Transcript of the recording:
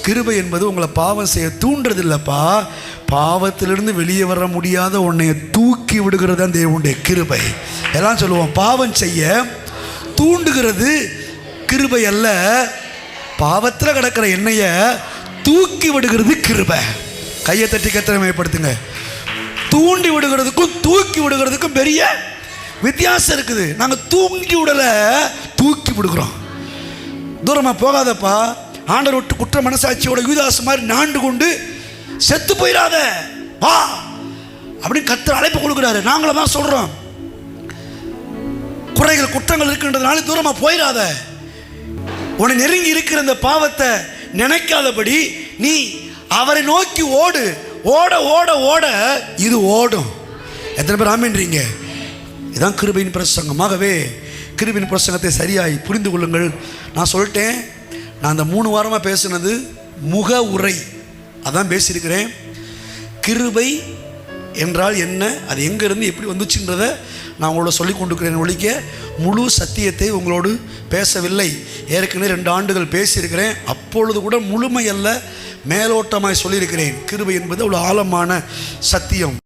கிருபை என்பது உங்களை பாவம் செய்ய தூண்டுறது இல்லைப்பா, பாவத்திலிருந்து வெளியே வர முடியாத உன்னைய தூக்கி விடுகிறது தான் தேவனுடைய கிருபை. எல்லாம் சொல்லுவோம், பாவம் செய்ய தூண்டுகிறது கிருபை அல்ல, பாவத்தில் கிடக்கிற எண்ணெய தூக்கி விடுகிறது கிருபை. கையை தட்டி கத்திரமைப்படுத்துங்க. தூண்டி விடுகிறதுக்கும் தூக்கி விடுகிறதுக்கும் பெரிய வித்தியாசம் இருக்குது. நாங்கள் தூண்டி விடல, தூக்கி விடுகிறோம். தூரமாக போகாதப்பா, ஆண்டவர் விட்டு குற்ற மனசாட்சியோட யூதாஸ் மாதிரி நாண்டு கொண்டு செத்து போயிடாத வா அப்படின்னு கர்த்தர் அழைப்பு கொடுக்குறாரு. நாங்களும் தான் சொல்கிறோம், குறைகள் குற்றங்கள் இருக்கின்றதுனால தூரமாக போயிடாத, உன்னை நெருங்கி இருக்கிற இந்த பாவத்தை நினைக்காதபடி நீ அவரை நோக்கி ஓடு. ஓட ஓட ஓட இது ஓடும். எத்தனை பேர் ஆமீன்றீங்க? இதுதான் கிருபையின் பிரசங்கமாகவே கிருபையின் பிரசங்கத்தை சரியாய் புரிந்து கொள்ளுங்கள். நான் சொல்லிட்டேன், நான் அந்த 3 வாரமாக பேசுனது முக உரை அதான் பேசியிருக்கிறேன். கிருபை என்றால் என்ன, அது எங்கேருந்து எப்படி வந்துச்சுன்றதை நான் உங்களோட சொல்லி கொண்டிருக்கிறேன் ஒழிக்க முழு சத்தியத்தை உங்களோடு பேசவில்லை. ஏற்கனவே 2 ஆண்டுகள் பேசியிருக்கிறேன். அப்பொழுது கூட முழுமையல்ல, மேலோட்டமாய் சொல்லியிருக்கிறேன். கிருபை என்பது அவ்வளோ ஆழமான சத்தியம்.